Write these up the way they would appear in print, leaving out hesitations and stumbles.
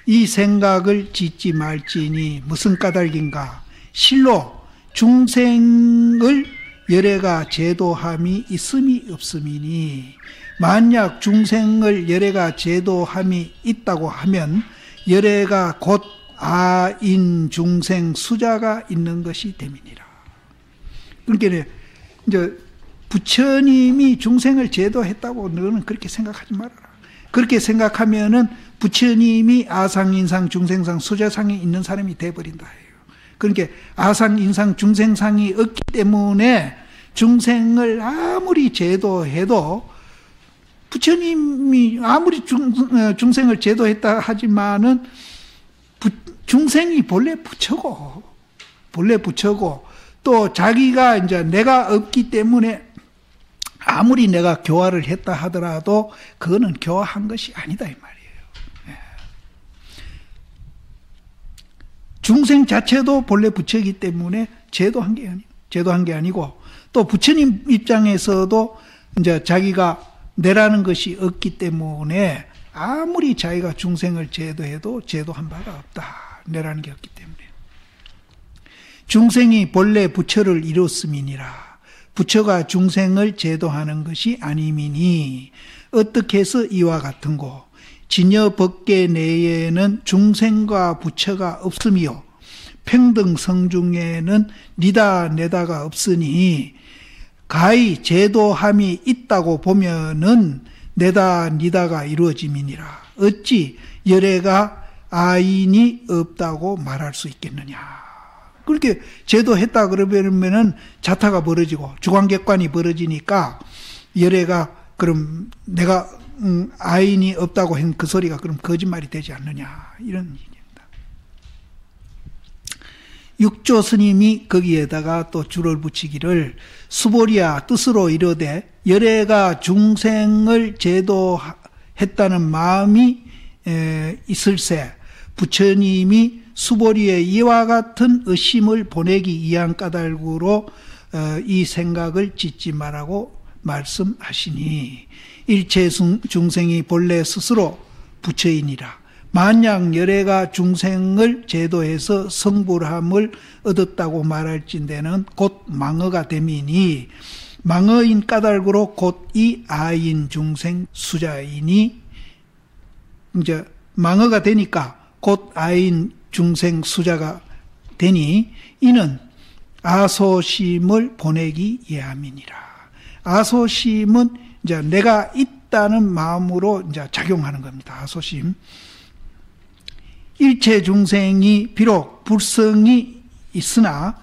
이 생각을 짓지 말지니 무슨 까닭인가? 실로 중생을 열애가 제도함이 있음이 없음이니, 만약 중생을 열애가 제도함이 있다고 하면 열애가 곧 아인 중생 수자가 있는 것이 됨이니라. 그러니까 이제 부처님이 중생을 제도했다고 너는 그렇게 생각하지 말아라. 그렇게 생각하면은 부처님이 아상, 인상, 중생상, 수자상에 있는 사람이 돼버린다 해요. 그러니까 아상, 인상, 중생상이 없기 때문에 중생을 아무리 제도해도, 부처님이 아무리 중생을 제도했다 하지만은 중생이 본래 부처고 또 자기가 이제 내가 없기 때문에 아무리 내가 교화를 했다 하더라도 그거는 교화한 것이 아니다 이 말이에요. 중생 자체도 본래 부처이기 때문에 제도한 게 아니고, 또 부처님 입장에서도 이제 자기가 내라는 것이 없기 때문에 아무리 자기가 중생을 제도해도 제도한 바가 없다. 내라는 게 없기 때문에. 중생이 본래 부처를 이뤘음이니라. 부처가 중생을 제도하는 것이 아님이니 어떻게 해서 이와 같은고? 진여 법계 내에는 중생과 부처가 없으며 평등성 중에는 니다 내다가 없으니 가히 제도함이 있다고 보면은 내다 니다가 이루어짐이니라. 어찌 열애가 아인이 없다고 말할 수 있겠느냐. 그렇게 제도했다 그러면은 자타가 벌어지고 주관객관이 벌어지니까 열애가 그럼 내가 아인이 없다고 한 그 소리가 그럼 거짓말이 되지 않느냐, 이런 얘기입니다. 육조 스님이 거기에다가 또 줄을 붙이기를, 수보리야 뜻으로 이르되 열애가 중생을 제도했다는 마음이 있을세 부처님이 수보리의 이와 같은 의심을 보내기 위한 까닭으로 이 생각을 짓지 말라고 말씀하시니, 일체 중생이 본래 스스로 부처이니라. 만약 열애가 중생을 제도해서 성불함을 얻었다고 말할진대는 곧 망어가 됨이니, 망어인 까닭으로 곧 이 아인 중생 수자이니, 이제 망어가 되니까 곧 아인 중생 수자가 되니 이는 아소심을 보내기 위함이니라. 아소심은 이제 내가 있다는 마음으로 이제 작용하는 겁니다. 아소심. 일체 중생이 비록 불성이 있으나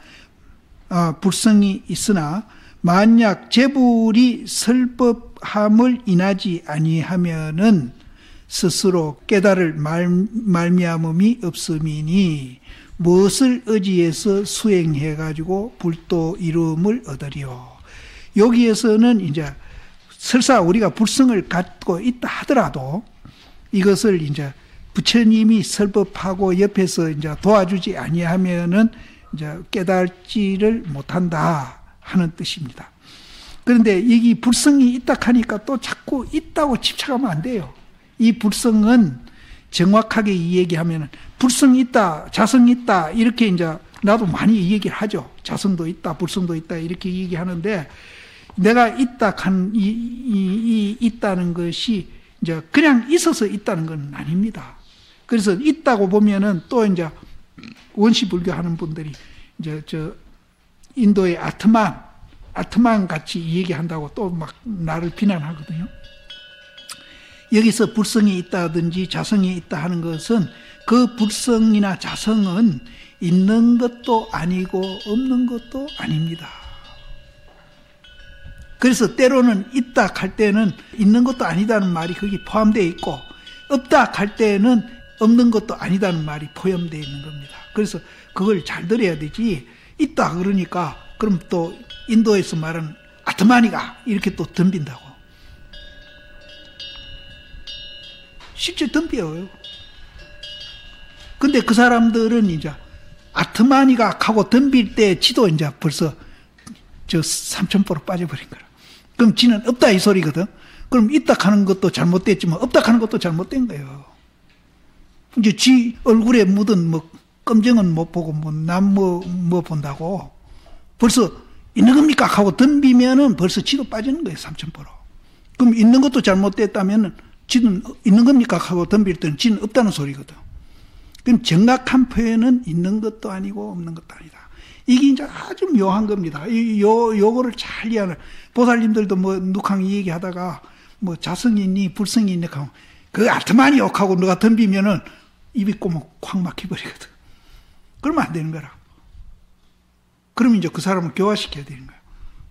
만약 재불이 설법함을 인하지 아니하면은 스스로 깨달을 말미암음이 없음이니 무엇을 의지해서 수행해가지고 불도 이름을 얻으리요. 여기에서는 이제 설사 우리가 불성을 갖고 있다 하더라도 이것을 이제 부처님이 설법하고 옆에서 이제 도와주지 아니하면은 이제 깨달지를 못한다 하는 뜻입니다. 그런데 여기 불성이 있다 하니까 또 자꾸 있다고 집착하면 안 돼요. 이 불성은 정확하게 이 얘기하면은 불성이 있다, 자성이 있다 이렇게 이제 나도 많이 이 얘기를 하죠. 자성도 있다, 불성도 있다 이렇게 얘기하는데, 내가 있다 한 있다는 것이 이제 그냥 있어서 있다는 건 아닙니다. 그래서 있다고 보면은 또 이제 원시불교 하는 분들이 이제 인도의 아트만 같이 얘기한다고 또 막 나를 비난하거든요. 여기서 불성이 있다든지 자성이 있다 하는 것은 그 불성이나 자성은 있는 것도 아니고 없는 것도 아닙니다. 그래서 때로는 있다 할 때는 있는 것도 아니다는 말이 거기 포함되어 있고, 없다 할 때는 없는 것도 아니다는 말이 포함되어 있는 겁니다. 그래서 그걸 잘 들어야 되지, 있다 그러니까 그럼 또 인도에서 말하는 아트마니가 이렇게 또 덤빈다고. 실제 덤벼요. 근데 그 사람들은 이제 아트마니가 하고 덤빌 때 지도 이제 벌써 삼천포로 빠져버린 거라. 그럼 지는 없다 이 소리거든. 그럼 있다 하는 것도 잘못됐지만 없다 하는 것도 잘못된 거예요. 이제 지 얼굴에 묻은 뭐 검정은 못 보고 남 뭐 본다고 벌써 있는 겁니까 하고 덤비면은 벌써 지도 빠지는 거예요. 삼천포로. 그럼 있는 것도 잘못됐다면은 지는 있는 겁니까 하고 덤빌 때는 지는 없다는 소리거든. 그럼 정확한 표현은 있는 것도 아니고 없는 것도 아니다. 이게 이제 아주 묘한 겁니다. 요거를 잘 이해하는 보살님들도 뭐 누캉 얘기하다가 뭐 자성이 있니 불성이 있니 하고 그 알트만이 욕하고 너가 덤비면은 입이 꼬먹 콱 막혀버리거든. 그러면 안 되는 거라. 그러면 이제 그 사람을 교화시켜야 되는 거야.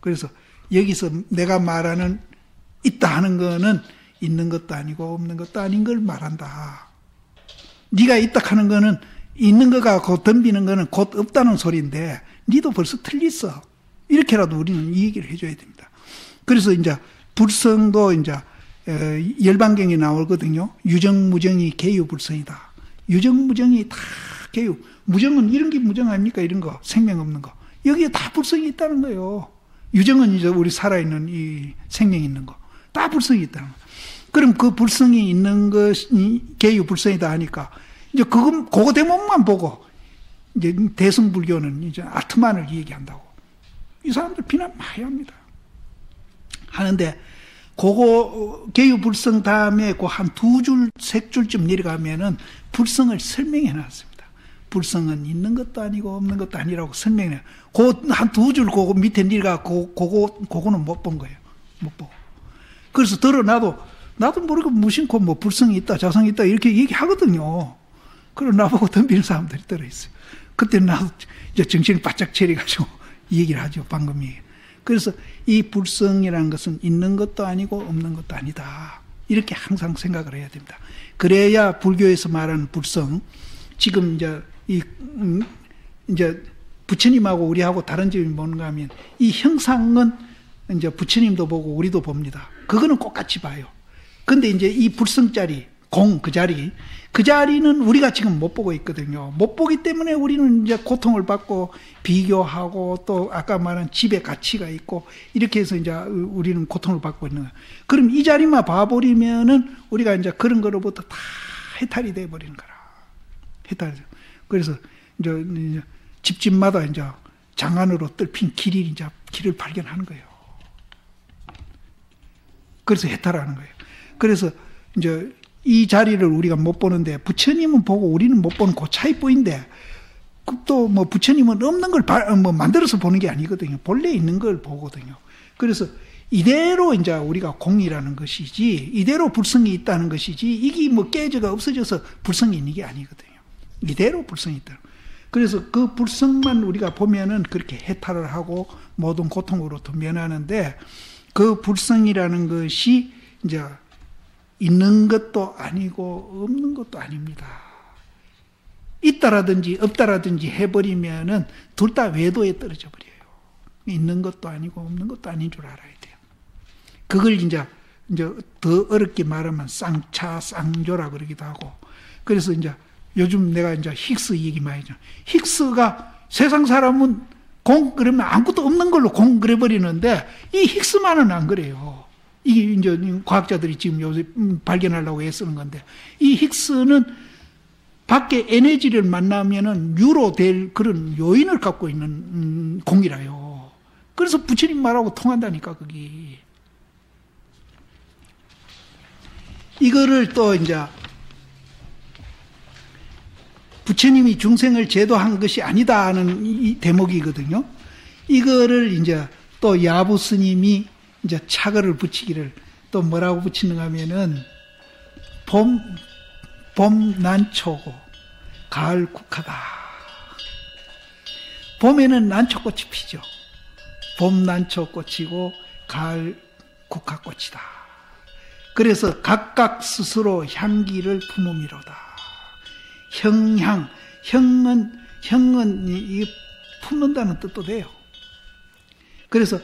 그래서 여기서 내가 말하는 있다 하는 거는 있는 것도 아니고 없는 것도 아닌 걸 말한다. 네가 있다 하는 거는 있는 거가 곧 덤비는 거는 곧 없다는 소리인데 니도 벌써 틀렸어. 이렇게라도 우리는 이 얘기를 해줘야 됩니다. 그래서 이제 불성도 이제 열반경에 나오거든요. 유정무정이 개유불성이다. 유정무정이 다 개유. 무정은 이런 게 무정 아닙니까? 이런 거 생명 없는 거. 여기에 다 불성이 있다는 거예요. 유정은 이제 우리 살아있는 이 생명 있는 거. 다 불성이 있다는 거. 그럼 그 불성이 있는 것이 개유불성이다 하니까 이제 그거 대목만 보고 이제 대승불교는 이제 아트만을 얘기한다고. 이 사람들 비난 많이 합니다. 하는데 그거 개유불성 다음에 그 한 두 줄, 세 줄쯤 내려가면은 불성을 설명해 놨습니다. 불성은 있는 것도 아니고 없는 것도 아니라고 설명해. 그 한 두 줄 그거 밑에 내려가 그거는 못 본 거예요. 못 보고. 그래서 나도 모르고 무심코 뭐 불성이 있다, 자성이 있다 이렇게 얘기하거든요. 그리고 나보고 덤비는 사람들이 들어있어요. 그때 나도 이제 정신을 바짝 차려가지고 얘기를 하죠. 방금 얘기. 그래서 이 불성이라는 것은 있는 것도 아니고 없는 것도 아니다. 이렇게 항상 생각을 해야 됩니다. 그래야 불교에서 말하는 불성, 지금 이제 부처님하고 우리하고 다른 점이 뭔가 하면 이 형상은 이제 부처님도 보고 우리도 봅니다. 그거는 똑같이 봐요. 근데 이제 이 불성자리, 그 자리는 우리가 지금 못 보고 있거든요. 못 보기 때문에 우리는 이제 고통을 받고 비교하고 또 아까 말한 집에 가치가 있고 이렇게 해서 이제 우리는 고통을 받고 있는 거예요. 그럼 이 자리만 봐버리면은 우리가 이제 그런 거로부터 다 해탈이 돼버리는 거라. 해탈. 그래서 이제 집집마다 이제 장안으로 뜰핀 길을 발견하는 거예요. 그래서 해탈하는 거예요. 그래서 이제 이 자리를 우리가 못 보는데 부처님은 보고 우리는 못 보는 그 차이뿐인데 또 뭐 부처님은 없는 걸 만들어서 보는 게 아니거든요. 본래 있는 걸 보거든요. 그래서 이대로 이제 우리가 공이라는 것이지 이대로 불성이 있다는 것이지 이게 뭐 깨져가 없어져서 불성이 있는 게 아니거든요. 이대로 불성이 있다. 그래서 그 불성만 우리가 보면은 그렇게 해탈을 하고 모든 고통으로부터 면하는데 그 불성이라는 것이 이제 있는 것도 아니고 없는 것도 아닙니다. 있다라든지 없다라든지 해버리면은 둘 다 외도에 떨어져 버려요. 있는 것도 아니고 없는 것도 아닌 줄 알아야 돼요. 그걸 이제 더 어렵게 말하면 쌍차, 쌍조라 그러기도 하고. 그래서 이제 요즘 내가 이제 힉스 얘기 많이 하죠. 힉스가 세상 사람은 공 그러면 아무것도 없는 걸로 공 그래버리는데 이 힉스만은 안 그래요. 이게 이제 과학자들이 지금 요새 발견하려고 애쓰는 건데 이 힉스는 밖에 에너지를 만나면은 유로 될 그런 요인을 갖고 있는 공이라요. 그래서 부처님 말하고 통한다니까 그게. 이거를 또 이제 부처님이 중생을 제도한 것이 아니다 하는 이 대목이거든요. 이거를 이제 또 야부 스님이 이제 차거를 붙이기를 또 뭐라고 붙이는가 하면은 봄 난초고 가을 국화다. 봄에는 난초꽃이 피죠. 봄 난초꽃이고 가을 국화꽃이다. 그래서 각각 스스로 향기를 품음이로다. 형은 이 품는다는 뜻도 돼요. 그래서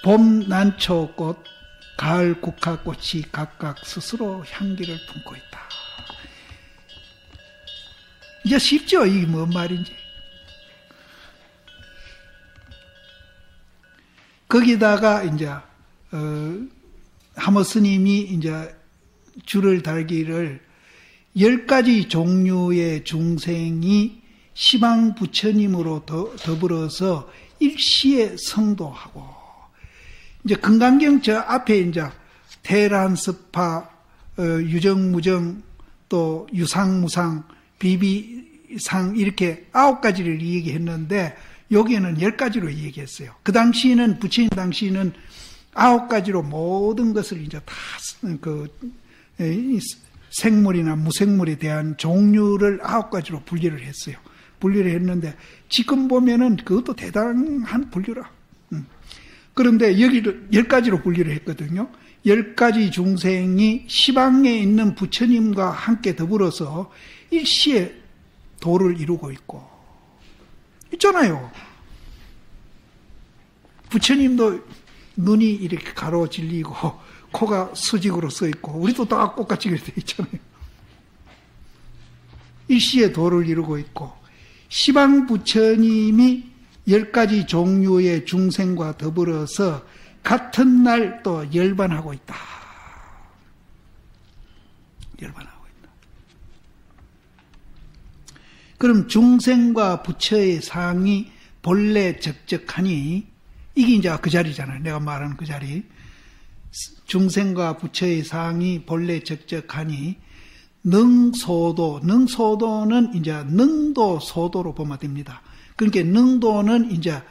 봄 난초꽃, 가을 국화꽃이 각각 스스로 향기를 품고 있다. 이제 쉽죠? 이게 뭔 말인지. 거기다가 이제 하모 스님이 이제 줄을 달기를 10가지 종류의 중생이 시방 부처님으로 더불어서 일시에 성도하고, 이제 금강경 저 앞에 이제 태란스파, 유정무정, 또 유상무상, 비비상 이렇게 9가지를 얘기했는데 여기에는 10가지로 얘기했어요. 그 당시에는 부처님 당시에는 9가지로 모든 것을 이제 다 생물이나 무생물에 대한 종류를 9가지로 분류를 했어요. 분류를 했는데 지금 보면은 그것도 대단한 분류라. 그런데 여기를 10가지로 분류를 했거든요. 10가지 중생이 시방에 있는 부처님과 함께 더불어서 일시에 도를 이루고 있고, 있잖아요. 부처님도 눈이 이렇게 가로질리고 코가 수직으로 써 있고 우리도 다 똑같이 그렇게 돼 있잖아요. 일시에 도를 이루고 있고, 시방 부처님이 10가지 종류의 중생과 더불어서 같은 날 또 열반하고 있다. 열반하고 있다. 그럼 중생과 부처의 상이 본래 적적하니, 이게 이제 그 자리잖아요. 내가 말하는 그 자리. 중생과 부처의 상이 본래 적적하니 능소도는 이제 능도 소도로 보면 됩니다. 그러니까 능도는 이제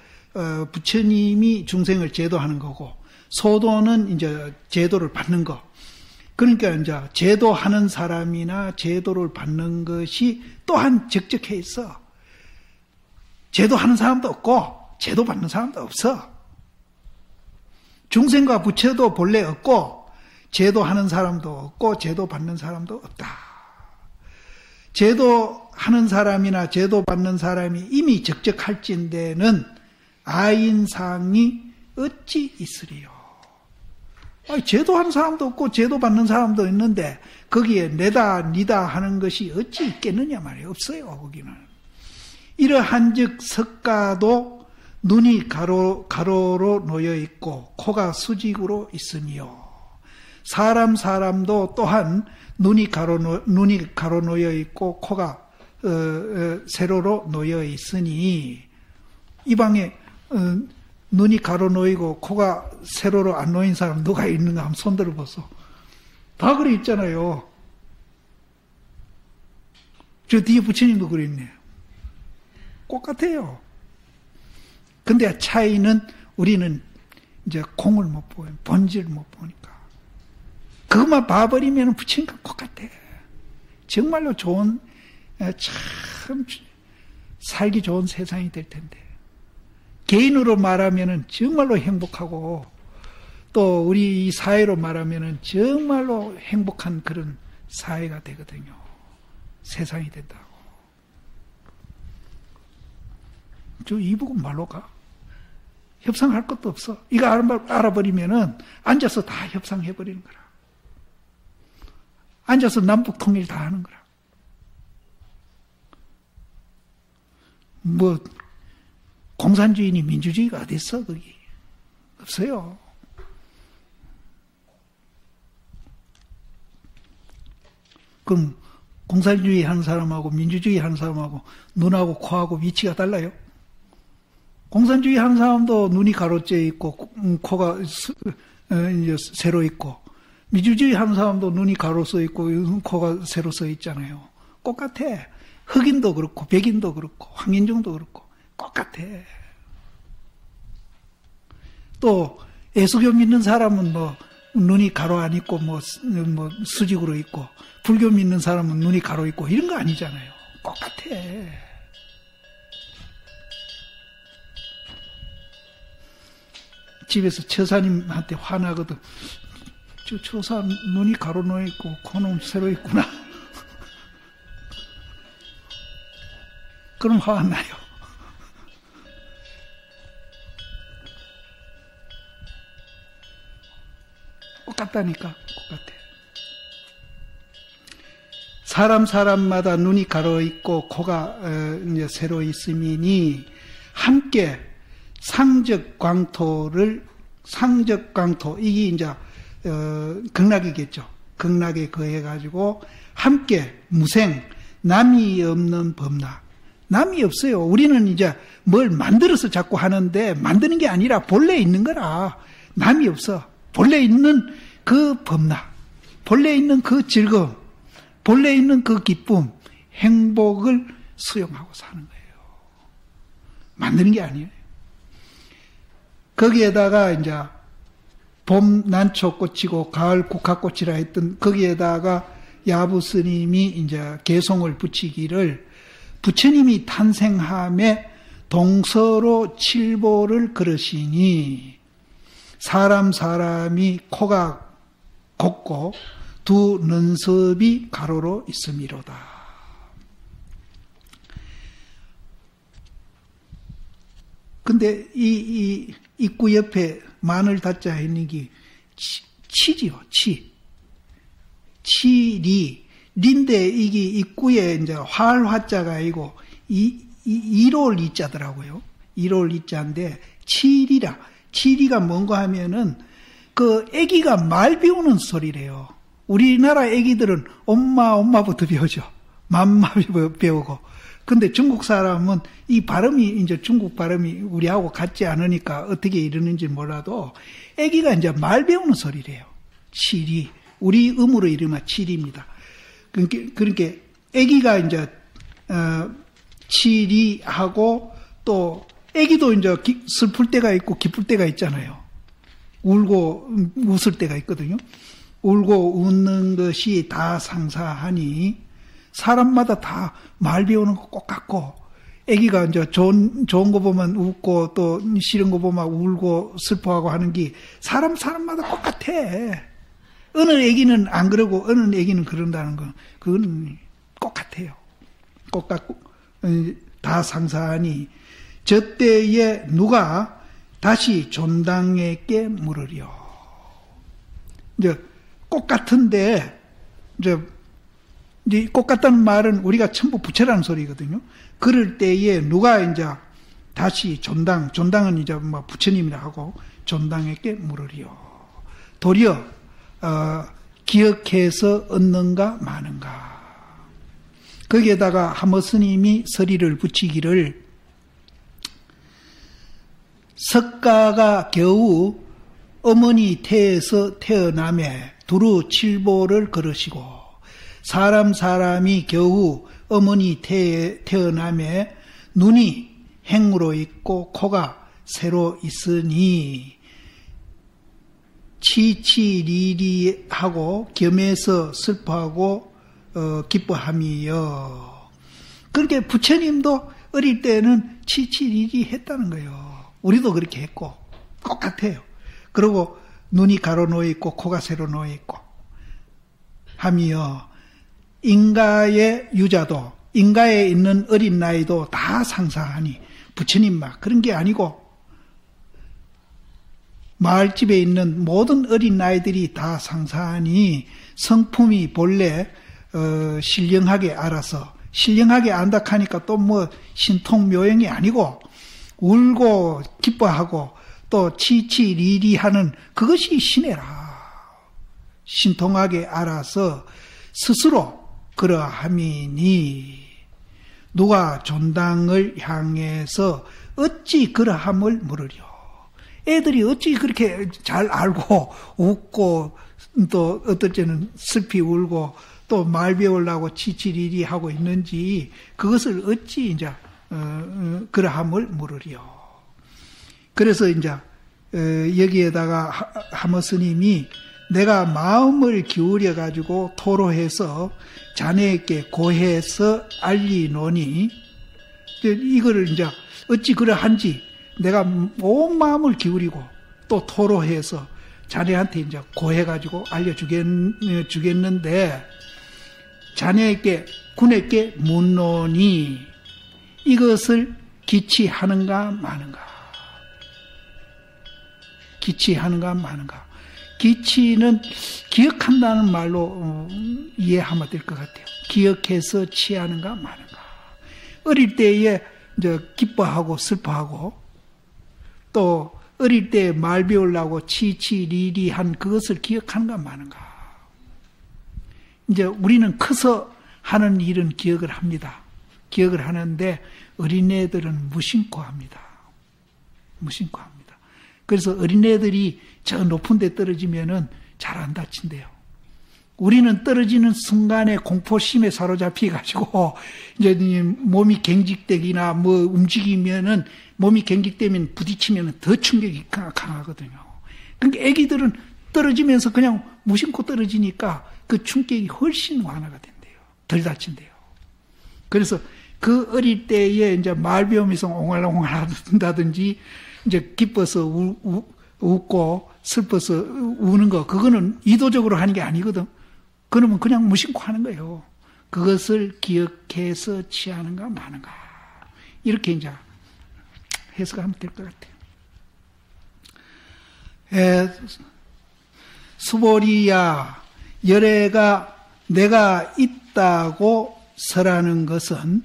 부처님이 중생을 제도하는 거고, 소도는 이제 제도를 받는 거. 그러니까 이제 제도하는 사람이나 제도를 받는 것이 또한 적적해 있어. 제도하는 사람도 없고 제도받는 사람도 없어. 중생과 부처도 본래 없고 제도하는 사람도 없고 제도받는 사람도 없다. 제도하는 사람이나 제도받는 사람이 이미 적적할진대는 아인상이 어찌 있으리요. 제도하는 사람도 없고 제도받는 사람도 있는데 거기에 내다 니다 하는 것이 어찌 있겠느냐 말이에요. 없어요. 거기는. 이러한즉 석가도 눈이 가로로 놓여 있고 코가 수직으로 있으며, 사람도 또한 눈이 가로 놓여 있고 코가 세로로 놓여 있으니, 이 방에 눈이 가로 놓이고 코가 세로로 안 놓인 사람 누가 있는가 한번 손 들어보소. 다 그래 있잖아요. 저 뒤에 부처님도 그래 있네요. 똑같아요. 근데 차이는 우리는 이제 공을 못 보요. 본질을 못 보니까. 그것만 봐버리면 부처님과 똑같아. 정말로 좋은, 참 살기 좋은 세상이 될 텐데. 개인으로 말하면은 정말로 행복하고, 또 우리 이 사회로 말하면은 정말로 행복한 그런 사회가 되거든요. 세상이 된다고. 저 이북은 말로 가. 협상할 것도 없어. 이거 알아버리면은 앉아서 다 협상해버리는 거라. 앉아서 남북 통일 다 하는 거라. 뭐 공산주의니 민주주의가 어디 있어 거기. 없어요. 그럼 공산주의 하는 사람하고 민주주의 하는 사람하고 눈하고 코하고 위치가 달라요? 공산주의 하는 사람도 눈이 가로째 있고 코가 이제 세로 있고, 민주주의 하는 사람도 눈이 가로 써 있고 코가 세로 써 있잖아요. 똑같아. 흑인도 그렇고 백인도 그렇고 황인종도 그렇고 똑같아. 또 예수교 믿는 사람은 뭐 눈이 가로 안 있고 뭐 수직으로 있고, 불교 믿는 사람은 눈이 가로 있고 이런 거 아니잖아요. 똑같아. 집에서 처사님한테 화나거든. 저 처사 눈이 가로 놓여 있고 코는 세로 있구나. 그럼 화 안 나요. 똑같다니까. 똑같아. 사람마다 눈이 가로 있고 코가 이제 세로 있으니 함께 상적광토, 이게 이제 극락이겠죠. 극락에 거해가지고 함께 무생, 남이 없는 범락. 남이 없어요. 우리는 이제 뭘 만들어서 자꾸 하는데 만드는 게 아니라 본래 있는 거라. 남이 없어. 본래 있는 그 범락, 본래 있는 그 즐거움, 본래 있는 그 기쁨, 행복을 수용하고 사는 거예요. 만드는 게 아니에요. 거기에다가 이제 봄 난초꽃이고 가을 국화꽃이라 했던 거기에다가 야부 스님이 이제 개송을 붙이기를 부처님이 탄생함에 동서로 칠보를 걸으시니 사람이 코가 곱고 두 눈썹이 가로로 있음이로다. 근데 이 입구 옆에 마늘 다자 있는 게 치지요, 치. 치리. 린데 이게 입구에 이제 활화자가 아니고 이롤 이자더라고요. 이롤 이자인데 치리라. 치리가 뭔가 하면은 그 아기가 말 배우는 소리래요. 우리나라 아기들은 엄마부터 배우죠. 맘마 배우고. 근데 중국 사람은 이 발음이 이제 중국 발음이 우리하고 같지 않으니까 어떻게 이러는지 몰라도 아기가 이제 말 배우는 소리래요. 치리. 우리 음으로 이르면 치리입니다. 그러니까 아기가 이제 치리하고 또 아기도 이제 슬플 때가 있고 기쁠 때가 있잖아요. 울고 웃을 때가 있거든요. 울고 웃는 것이 다 상사하니 사람마다 다 말 배우는 거 꼭 같고 아기가 이제 좋은 거 보면 웃고 또 싫은 거 보면 울고 슬퍼하고 하는 게 사람마다 똑같아. 어느 아기는 안 그러고 어느 아기는 그런다는 거 그건 똑같아요. 똑같고 다 상사하니 저 때에 누가 다시 존당에게 물으려. 이제 꽃 같은데 이제 꽃 같다는 말은 우리가 전부 부처라는 소리거든요. 그럴 때에 누가 이제 다시 존당은 이제 뭐 부처님이라 하고 존당에게 물으려. 도리어 기억해서 얻는가 마는가. 거기에다가 하머스님이 서리를 붙이기를 석가가 겨우 어머니 태에서 태어남에 두루 칠보를 걸으시고 사람이 겨우 어머니 태에 태어남에 눈이 행으로 있고 코가 새로 있으니 치치리리하고 겸해서 슬퍼하고 기뻐함이요. 그렇게 부처님도 어릴 때는 치치리리 했다는 거예요. 우리도 그렇게 했고 똑같아요. 그리고 눈이 가로 놓여 있고 코가 새로 놓여 있고 함이요. 인가의 유자도 인가에 있는 어린 나이도 다 상사하니 부처님 막 그런 게 아니고 마을집에 있는 모든 어린 나이들이 다 상사하니 성품이 본래 신령하게 알아서 신령하게 안다 하니까 또 뭐 신통묘형이 아니고 울고 기뻐하고 또 치치리리하는 그것이 신해라. 신통하게 알아서 스스로 그러함이니 누가 존당을 향해서 어찌 그러함을 물으려. 애들이 어찌 그렇게 잘 알고 웃고 또 어떨 때는 슬피 울고 또 말 배우려고 치치리리 하고 있는지 그것을 어찌 이제 그러함을 물으려. 그래서 이제 여기에다가 하머스님이 내가 마음을 기울여 가지고 토로해서 자네에게 고해서 알리노니 이거를 이제 어찌 그러한지 내가 온 마음을 기울이고 또 토로해서 자네한테 이제 고해 가지고 알려주겠는데 자네에게 군에게 묻노니 이것을 기치하는가 마는가. 기치하는가 마는가. 기치는 기억한다는 말로 이해하면 될 것 같아요. 기억해서 취하는가 마는가. 어릴 때에 이제 기뻐하고 슬퍼하고 또 어릴 때 말 배우려고 치치리리한 그것을 기억하는가 마는가. 이제 우리는 커서 하는 일은 기억을 합니다. 기억을 하는데 어린애들은 무심코 합니다. 무심코 합니다. 그래서 어린애들이 저 높은 데 떨어지면은 잘 안 다친대요. 우리는 떨어지는 순간에 공포심에 사로잡혀가지고, 이제 몸이 경직되기나 뭐 움직이면은, 몸이 경직되면 부딪히면 더 충격이 강하거든요. 그러니까 애기들은 떨어지면서 그냥 무심코 떨어지니까 그 충격이 훨씬 완화가 된대요. 덜 다친대요. 그래서 그 어릴 때에 이제 말 배우면서 옹알옹알 한다든지, 이제 기뻐서 웃고 슬퍼서 우는 거, 그거는 의도적으로 하는 게 아니거든. 그러면 그냥 무심코 하는 거예요. 그것을 기억해서 취하는가 마는가. 이렇게 이제 해석하면 될 것 같아요. 수보리야, 열애가 내가 있다고 설하는 것은,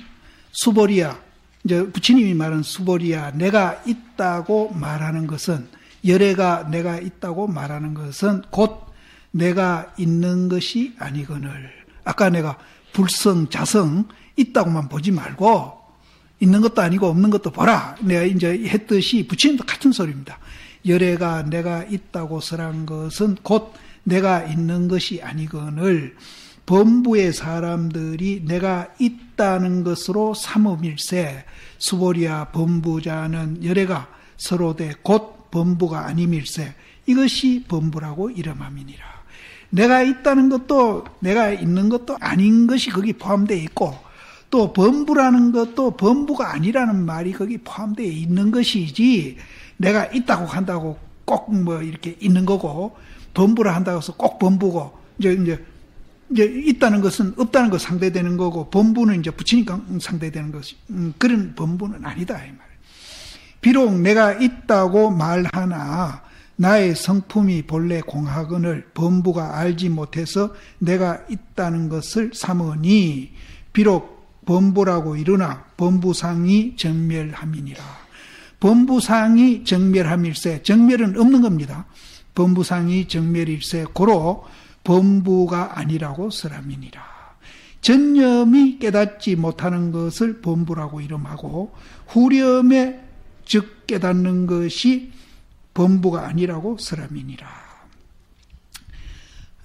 수보리야, 이제 부처님이 말한 수보리야, 내가 있다고 말하는 것은, 열애가 내가 있다고 말하는 것은 곧 내가 있는 것이 아니거늘. 아까 내가 불성, 자성 있다고만 보지 말고 있는 것도 아니고 없는 것도 보라. 내가 이제 했듯이 부처님도 같은 소리입니다. 열애가 내가 있다고 설한 것은 곧 내가 있는 것이 아니거늘 범부의 사람들이 내가 있다는 것으로 삼음일세. 수보리야, 범부자는 열애가 서로되 곧 범부가 아님일세. 이것이 범부라고 이름함이니라. 내가 있다는 것도 내가 있는 것도 아닌 것이 거기 포함되어 있고, 또 범부라는 것도 범부가 아니라는 말이 거기 포함되어 있는 것이지, 내가 있다고 한다고 꼭 뭐 이렇게 있는 거고, 범부라 한다고 해서 꼭 범부고, 이제 있다는 것은 없다는 것 상대되는 거고, 범부는 이제 부치니까 상대되는 것이, 그런 범부는 아니다 이 말이에요. 비록 내가 있다고 말하나 나의 성품이 본래 공하거늘 범부가 알지 못해서 내가 있다는 것을 삼으니 비록 범부라고 이르나 범부상이 정멸함이니라. 범부상이 정멸함일세. 정멸은 없는 겁니다. 범부상이 정멸일세. 고로 범부가 아니라고 설함이니라. 전념이 깨닫지 못하는 것을 범부라고 이름하고, 후렴에 즉 깨닫는 것이 범부가 아니라고 설함이니라.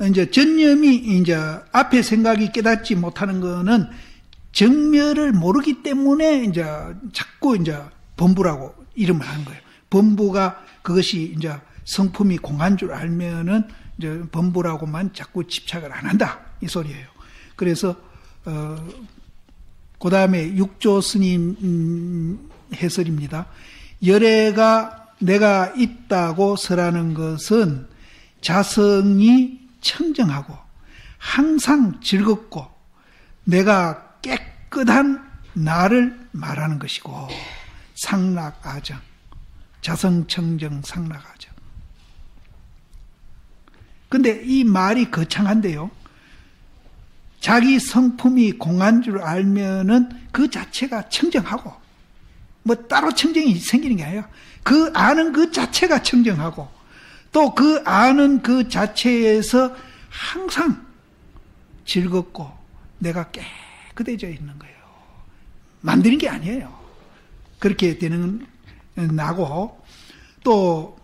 이제 전념이 이제 앞에 생각이 깨닫지 못하는 거는 정멸을 모르기 때문에 이제 자꾸 이제 범부라고 이름을 하는 거예요. 범부가 그것이 이제 성품이 공한 줄 알면은 이제 범부라고만 자꾸 집착을 안 한다 이 소리예요. 그래서 그 다음에 육조 스님 해설입니다. 열애가 내가 있다고 설하는 것은 자성이 청정하고 항상 즐겁고 내가 깨끗한 나를 말하는 것이고, 상락아정, 자성청정 상락아정. 근데 이 말이 거창한데요. 자기 성품이 공한 줄 알면은 그 자체가 청정하고, 뭐 따로 청정이 생기는 게 아니라 그 아는 그 자체가 청정하고, 또 그 아는 그 자체에서 항상 즐겁고 내가 깨끗해져 있는 거예요. 만드는 게 아니에요. 그렇게 되는 나고, 또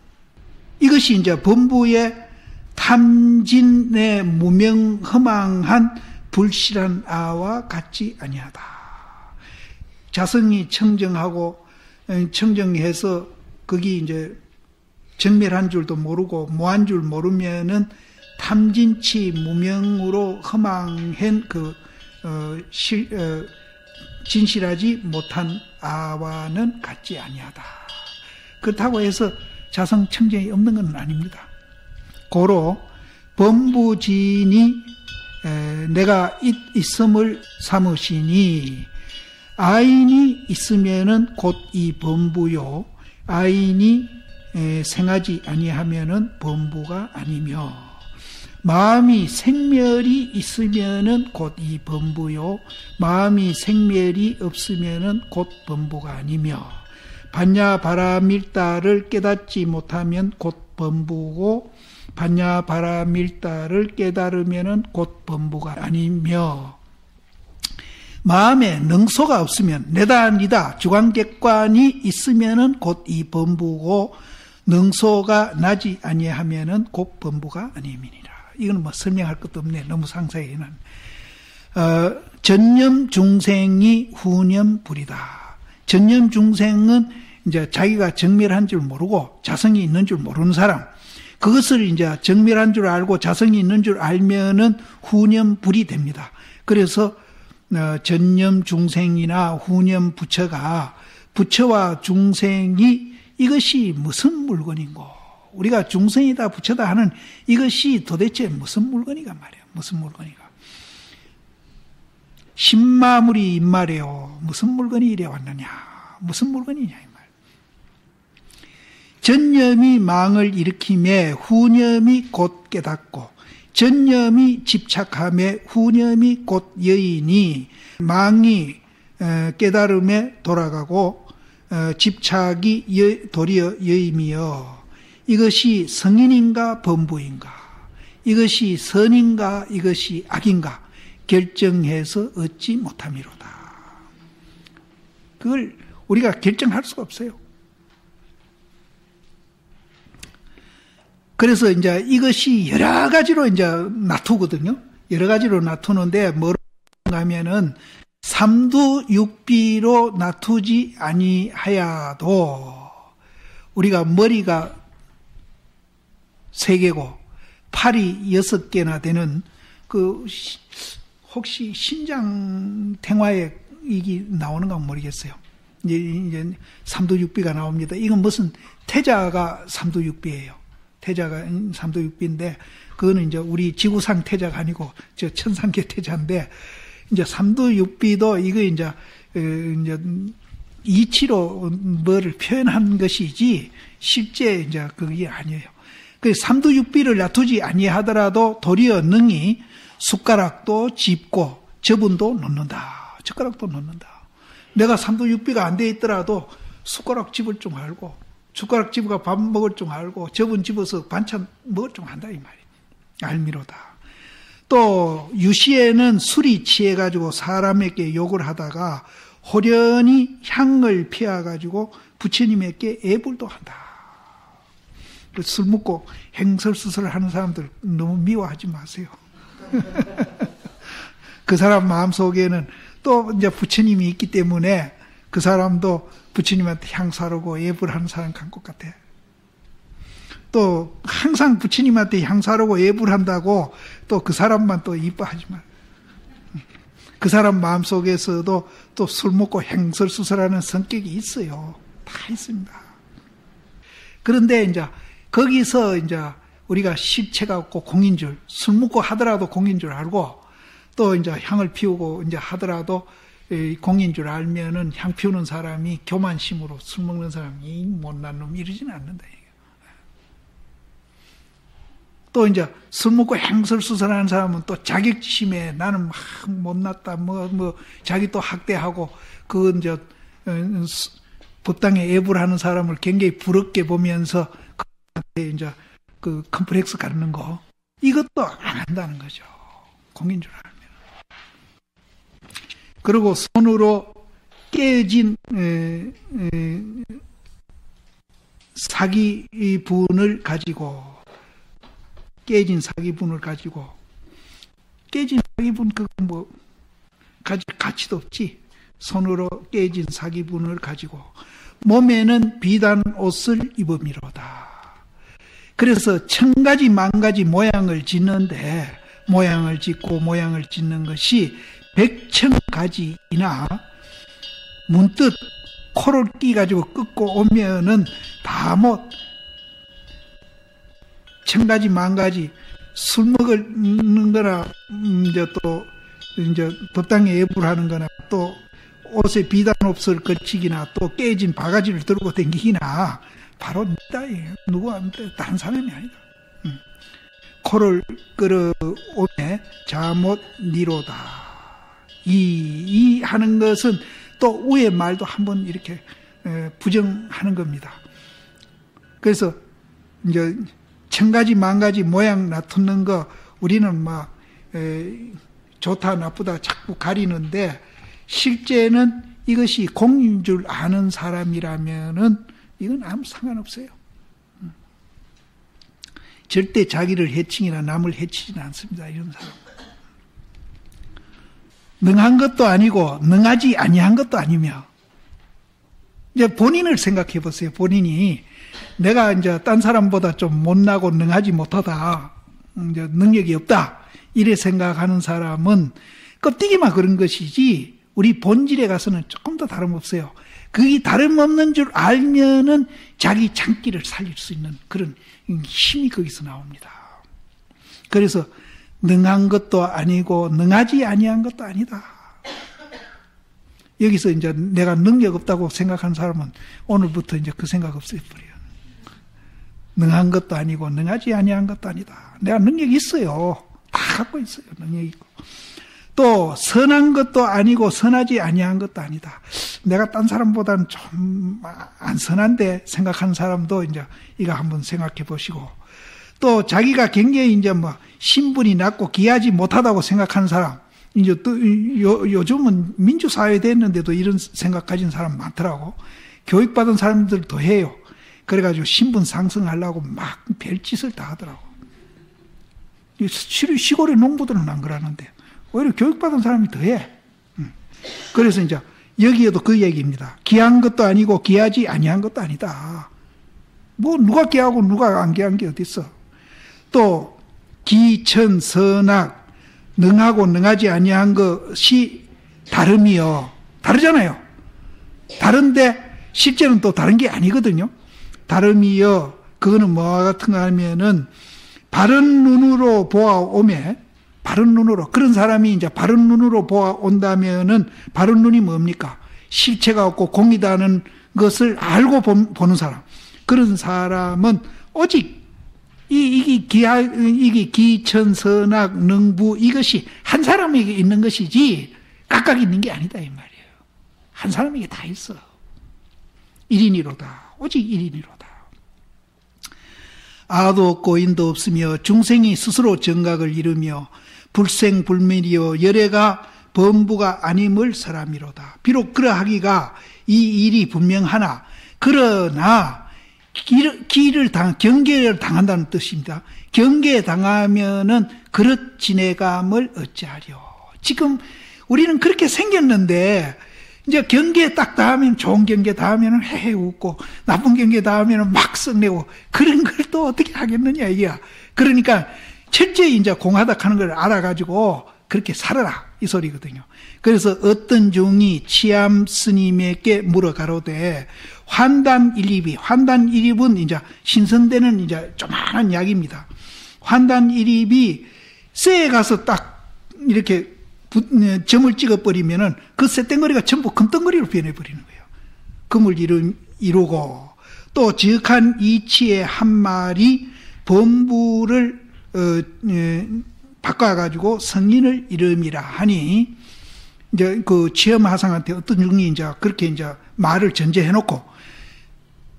이것이 이제 범부의 탐진의 무명허망한 불실한 아와 같지 아니하다. 자성이 청정하고 청정해서 거기 이제 정멸한 줄도 모르고 무한 줄 모르면은 탐진치 무명으로 허망한 그 진실하지 못한 아와는 같지 아니하다. 그렇다고 해서 자성 청정이 없는 건 아닙니다. 고로 범부진이 내가 있음을 삼으시니, 아인이 있으면은 곧 이 범부요, 아인이 생하지 아니하면은 범부가 아니며, 마음이 생멸이 있으면은 곧 이 범부요, 마음이 생멸이 없으면은 곧 범부가 아니며, 반야바라밀다를 깨닫지 못하면 곧 범부고, 반야 바라밀다를 깨달으면은 곧 범부가 아니며, 마음에 능소가 없으면, 내다 니다 주관객관이 있으면은 곧 이 범부고, 능소가 나지 아니하면은 곧 범부가 아님이니라. 이건 뭐 설명할 것도 없네. 너무 상세히는. 전념 중생이 후념 불이다. 전념 중생은 이제 자기가 정멸한 줄 모르고 자성이 있는 줄 모르는 사람. 그것을 이제 정멸한 줄 알고 자성이 있는 줄 알면은 후념 불이 됩니다. 그래서 전념 중생이나 후념 부처가, 부처와 중생이 이것이 무슨 물건인고, 우리가 중생이다 부처다 하는 이것이 도대체 무슨 물건이가 말이야. 무슨 물건이가. 신마물이 임말이요. 무슨 물건이 이래 왔느냐. 무슨 물건이냐 이 말. 전념이 망을 일으키며 후념이 곧 깨닫고, 전념이 집착하며 후념이 곧 여인이, 망이 깨달음에 돌아가고 집착이 도리어 여임이여. 이것이 성인인가 범부인가, 이것이 선인가 이것이 악인가 결정해서 얻지 못함이로다. 그걸 우리가 결정할 수가 없어요. 그래서 이제 이것이 여러 가지로 이제 나투거든요. 여러 가지로 나투는데 뭐로 하면은 삼두육비로 나투지 아니하야도, 우리가 머리가 3개고 팔이 6개나 되는 그 혹시 신장탱화에 이게 나오는가 모르겠어요. 이제 삼두육비가 나옵니다. 이건 무슨 태자가 삼두육비예요. 태자가 삼두육비인데 그거는 이제 우리 지구상 태자가 아니고 저 천상계 태자인데, 이제 삼두육비도 이거 이제 이치로 뭐를 표현한 것이지 실제 이제 그게 아니에요. 그 삼두육비를 놔두지 아니하더라도 도리어 능히 숟가락도 짚고 저분도 놓는다. 젓가락도 놓는다. 내가 삼두육비가 안 돼 있더라도 숟가락 집을 줄 알고, 숟가락 집어가 밥 먹을 줄 알고, 저분 집어서 반찬 먹을 줄 안다 이 말이에요. 알미로다. 또 유시에는 술이 취해가지고 사람에게 욕을 하다가 호련히 향을 피워가지고 부처님에게 애불도 한다. 술 먹고 행설수설 하는 사람들 너무 미워하지 마세요. 그 사람 마음속에는 또 이제 부처님이 있기 때문에 그 사람도 부처님한테 향사르고 애불하는 사람 간 것 같아. 또 항상 부처님한테 향사르고 애불한다고 또 그 사람만 또 이뻐하지 마. 그 사람 마음속에서도 또 술 먹고 행설수설하는 성격이 있어요. 다 있습니다. 그런데 이제 거기서 이제 우리가 실체가 없고 공인 줄, 술 먹고 하더라도 공인 줄 알고, 또 이제 향을 피우고 이제 하더라도 공인 줄 알면은 향 피우는 사람이 교만심으로 술 먹는 사람이 못난 놈 이러지는 않는다. 또 이제 술 먹고 행설수설하는 사람은 또 자격지심에 나는 막 못났다, 뭐 자기 또 학대하고 그 이제 법당에 애불하는 사람을 굉장히 부럽게 보면서 이제 그 컴플렉스 갖는 거, 이것도 안 한다는 거죠. 공인 줄 알면. 그리고 손으로 깨진 사기분을 가지고, 깨진 사기분을 가지고, 깨진 사기분 그거 뭐 가질 가치도 없지. 손으로 깨진 사기분을 가지고 몸에는 비단 옷을 입음이로다. 그래서 1000가지 만가지 모양을 짓는데, 모양을 짓고 모양을 짓는 것이 100,000가지이나 문득 코를 끼가지고 끄고 오면은 다 못 1000가지 만가지 술 먹는 거나 이제 또 이제 법당에 애불하는 거나 또 옷에 비단 옷을 걸치기나 또 깨진 바가지를 들고 다니기나 바로 니다예요. 누구한테 다른 사람이 아니다. 코를 끌어오네 자못 니로다. 이 하는 것은 또 위의 말도 한번 이렇게 부정하는 겁니다. 그래서 이제 천가지 만가지 모양 나타는 거 우리는 좋다 나쁘다 자꾸 가리는데 실제는 이것이 공인 줄 아는 사람이라면은 이건 아무 상관없어요. 절대 자기를 해치거나 남을 해치지는 않습니다. 이런 사람. 능한 것도 아니고 능하지 아니한 것도 아니며 이제 본인을 생각해 보세요. 본인이 내가 이제 딴 사람보다 좀 못나고 능하지 못하다, 이제 능력이 없다 이래 생각하는 사람은 껍데기만 그런 것이지 우리 본질에 가서는 조금 더 다름없어요. 그게 다름없는 줄 알면은 자기 장기를 살릴 수 있는 그런 힘이 거기서 나옵니다. 그래서 능한 것도 아니고 능하지 아니한 것도 아니다. 여기서 이제 내가 능력 없다고 생각하는 사람은 오늘부터 이제 그 생각 없애버려요. 능한 것도 아니고 능하지 아니한 것도 아니다. 내가 능력이 있어요. 다 갖고 있어요. 능력이 있고. 또 선한 것도 아니고 선하지 아니한 것도 아니다. 내가 딴 사람보다는 좀 안 선한데 생각하는 사람도 이제 이거 한번 생각해 보시고, 또 자기가 굉장히 이제 신분이 낮고 귀하지 못하다고 생각하는 사람, 이제 또 요즘은 민주사회 됐는데도 이런 생각 가진 사람 많더라고. 교육받은 사람들 더 해요. 그래가지고 신분 상승하려고 막 별짓을 다 하더라고. 시골의 농부들은 안 그러는데 오히려 교육받은 사람이 더 해. 그래서 이제 여기에도 그 얘기입니다. 귀한 것도 아니고 귀하지 아니한 것도 아니다. 누가 귀하고 누가 안 귀한 게 어디 있어. 또 기천 선악 능하고 능하지 아니한 것이 다름이요. 다르잖아요. 다른데 실제는 또 다른 게 아니거든요. 다름이요. 그거는 뭐와 같은가 하면은 바른 눈으로 보아오매, 바른 눈으로, 그런 사람이 이제 바른 눈으로 보아온다면은 바른 눈이 뭡니까? 실체가 없고 공이다는 것을 알고 보는 사람. 그런 사람은 오직 이게 기천선악 능부 이것이 한 사람에게 있는 것이지 각각 있는 게 아니다 이 말이에요. 한 사람에게 다 있어. 1인이로다. 오직 1인이로다. 아도 없고 인도 없으며 중생이 스스로 정각을 이루며 불생불멸이요 열애가 범부가 아님을 사람이로다. 비록 그러하기가 이 일이 분명하나 그러나 경계를 당한다는 뜻입니다. 경계에 당하면은 그릇 지내감을 어찌하려. 지금 우리는 그렇게 생겼는데 이제 경계에 딱 닿으면 좋은 경계 닿으면 헤헤 웃고 나쁜 경계 닿으면 막 썩내고 그런 걸 또 어떻게 하겠느냐 이게야. 그러니까 철저히 이제 공하다 하는 걸 알아가지고 그렇게 살아라 이 소리거든요. 그래서 어떤 중이 치암 스님에게 물어가로되 환단일입이, 환단일입은 이제 신선되는 이제 조만한 약입니다. 환단일입이 쇠에 가서 딱 이렇게 점을 찍어버리면은 그 쇳덩어리가 전부 금덩어리로 변해버리는 거예요. 금을 이루고 또 지극한 이치의 한 말이 범부를 바꿔가지고 성인을 이름이라 하니 이제 그 취엄하상한테 어떤 중이 이제 그렇게 이제 말을 전제해놓고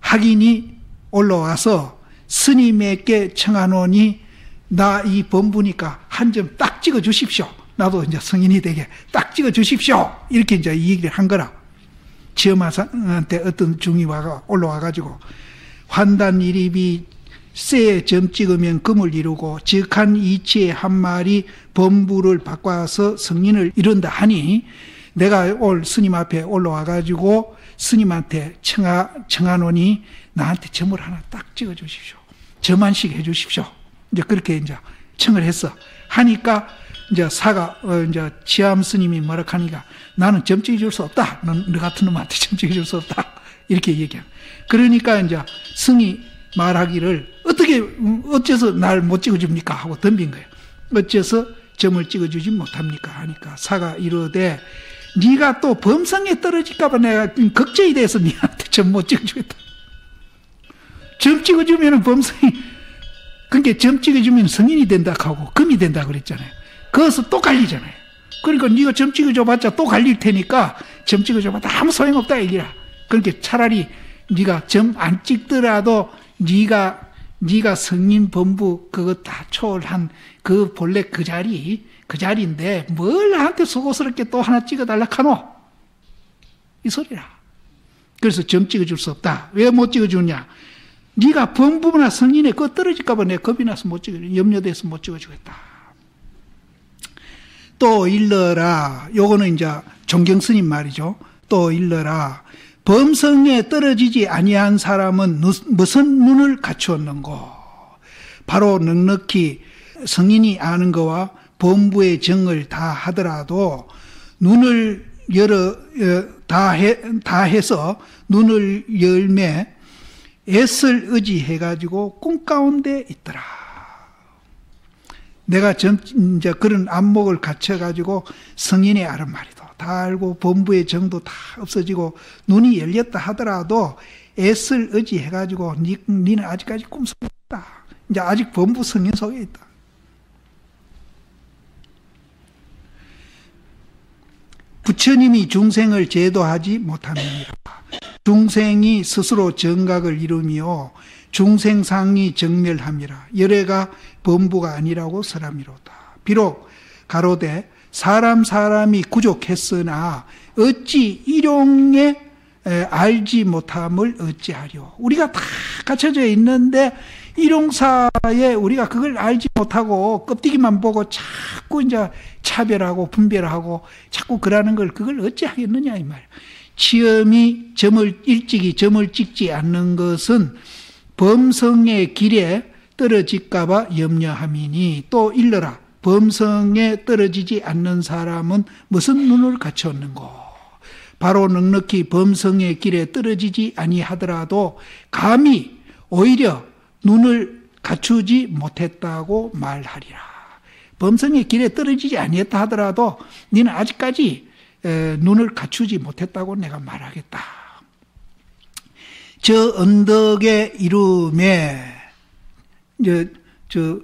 학인이 올라와서 스님에게 청하노니 나 이 범부니까 한 점 딱 찍어 주십시오. 나도 이제 성인이 되게 딱 찍어 주십시오. 이렇게 이제 이 얘기를 한 거라. 취엄하상한테 어떤 중이 올라와가지고 환단일입이 쇠에 점 찍으면 금을 이루고 지극한 이치의 한 말이 범부를 바꿔서 성인을 이룬다 하니 내가 올 스님 앞에 올라와가지고 스님한테 청하노니 나한테 점을 하나 딱 찍어 주십시오. 점한씩 해 주십시오. 이제 그렇게 이제 청을 했어. 하니까 이제 이제 치암 스님이 뭐라 하니까 나는 점 찍어줄 수 없다. 너 같은 놈한테 점 찍어줄 수 없다. 이렇게 얘기해. 그러니까 이제 성이 말하기를 어째서 날 못 찍어줍니까? 하고 덤빈 거예요. 어째서 점을 찍어주지 못합니까? 하니까 사가 이르되 네가 또 범성에 떨어질까봐 내가 걱정이 돼서 네한테 점 못 찍어주겠다. 점 찍어주면 범성이, 그러니까 점 찍어주면 성인이 된다 하고 금이 된다 그랬잖아요. 거기서 또 갈리잖아요. 그러니까 네가 점 찍어줘봤자 또 갈릴 테니까 점 찍어줘봤자 아무 소용없다 얘기라. 그러니까 차라리 네가 점 안 찍더라도 네가 네가 성인 범부 그거 다 초월한 그 본래 그 자리인데 뭘 나한테 속옷스럽게 또 하나 찍어달라 카노? 이 소리라. 그래서 점 찍어줄 수 없다. 왜 못 찍어주냐? 네가 범부나 성인에 그거 떨어질까봐 내가 겁이 나서 못 찍어주겠다. 염려돼서 못 찍어주겠다. 또 일러라. 요거는 이제 종경스님 말이죠. 또 일러라. 범성에 떨어지지 아니한 사람은 무슨 눈을 갖추었는고? 바로 넉넉히 성인이 아는 거와 범부의 정을 다 하더라도 눈을 다 해서 눈을 열매 애를 의지해가지고 꿈 가운데 있더라. 내가 이제 그런 안목을 갖춰가지고 성인의 아른말이도 다 알고 범부의 정도 다 없어지고 눈이 열렸다 하더라도 애를 의지해가지고 니는 아직까지 꿈속에 있다. 이제 아직 범부 성인 속에 있다. 부처님이 중생을 제도하지 못함이니라. 중생이 스스로 정각을 이루며 중생상이 정멸함이라. 열애가 범부가 아니라고 설함이로다. 비록 가로되 사람이 구족했으나 어찌 일용에 알지 못함을 어찌하려. 우리가 다 갖춰져 있는데 일용사에 우리가 그걸 알지 못하고 껍데기만 보고 자꾸 이제 차별하고 분별하고 자꾸 그러는 걸 그걸 어찌 하겠느냐 이 말. 치엄이 일찍이 점을 찍지 않는 것은 범성의 길에 떨어질까봐 염려함이니 또 일러라. 범성에 떨어지지 않는 사람은 무슨 눈을 갖췄는고? 바로 넉넉히 범성의 길에 떨어지지 아니하더라도 감히 오히려 눈을 갖추지 못했다고 말하리라. 범성의 길에 떨어지지 아니했다 하더라도 너는 아직까지 눈을 갖추지 못했다고 내가 말하겠다. 저 언덕의 이름에 저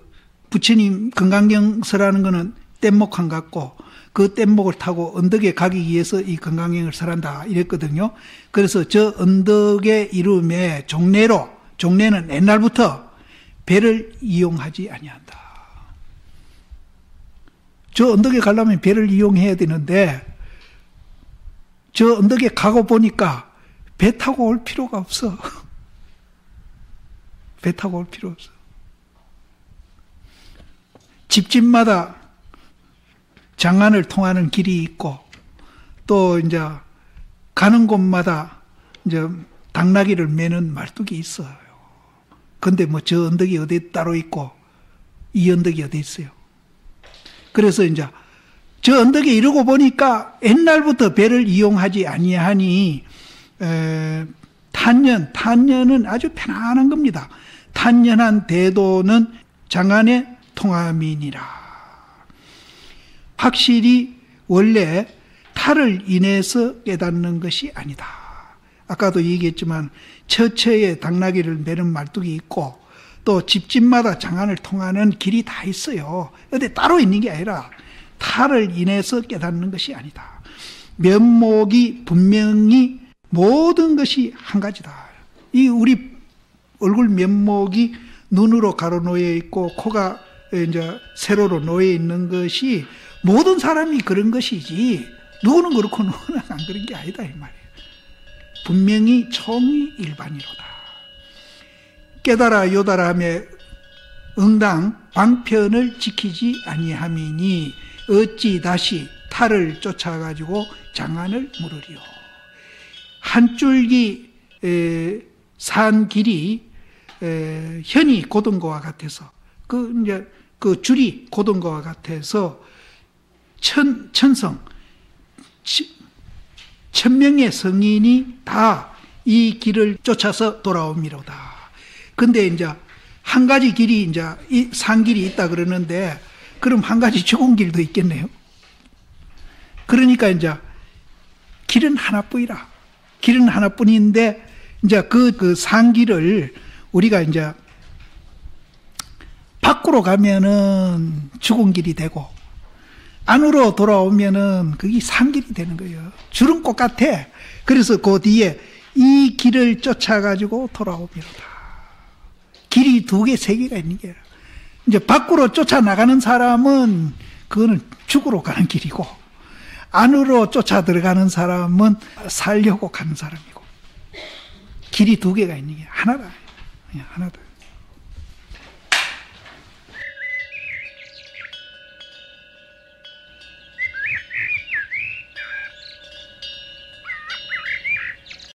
부처님 건강경서라는 거는 뗏목한 같고 그 뗏목을 타고 언덕에 가기 위해서 이 건강경을 설한다 이랬거든요. 그래서 저 언덕의 이름에 종래는 옛날부터 배를 이용하지 아니한다. 저 언덕에 가려면 배를 이용해야 되는데 저 언덕에 가고 보니까 배 타고 올 필요가 없어. 배 타고 올 필요 없어. 집집마다 장안을 통하는 길이 있고 또 이제 가는 곳마다 이제 당나귀를 매는 말뚝이 있어요. 근데 뭐 저 언덕이 어디 따로 있고 이 언덕이 어디 있어요. 그래서 이제 저 언덕에 이러고 보니까 옛날부터 배를 이용하지 아니하니 탄년은 아주 편안한 겁니다. 탄년한 대도는 장안의 통함이니라. 확실히 원래 탈을 인해서 깨닫는 것이 아니다. 아까도 얘기했지만 처처에 당나귀를 매는 말뚝이 있고 또 집집마다 장안을 통하는 길이 다 있어요. 근데 따로 있는 게 아니라 탈을 인해서 깨닫는 것이 아니다. 면목이 분명히 모든 것이 한 가지다. 이 우리 얼굴 면목이 눈으로 가로놓여 있고 코가 이제 세로로 놓여 있는 것이 모든 사람이 그런 것이지 누구는 그렇고 누구는 안 그런 게 아니다 이 말이에요. 분명히 총이 일반이로다. 깨달아 요달아 하며 응당 방편을 지키지 아니함이니 어찌 다시 탈을 쫓아가지고 장안을 물으리요. 한 줄기 산 길이 현이 곧은 것과 같아서 그 줄이 곧은 것과 같아서 천성 1000명의 성인이 다 이 길을 쫓아서 돌아오미로다. 근데 이제 한 가지 길이 이제 이 산길이 있다 그러는데 그럼 한 가지 죽은 길도 있겠네요. 그러니까 이제 길은 하나뿐이라. 길은 하나뿐인데 이제 그 산길을 우리가 이제 밖으로 가면은 죽은 길이 되고 안으로 돌아오면은 그게 산길이 되는 거예요. 줄은 똑같아. 그래서 그 뒤에 이 길을 쫓아가지고 돌아오미로다. 길이 두 개, 세 개가 있는 게 이제 밖으로 쫓아나가는 사람은 그거는 죽으러 가는 길이고 안으로 쫓아 들어가는 사람은 살려고 가는 사람이고 길이 두 개가 있는 게 하나다. 하나다.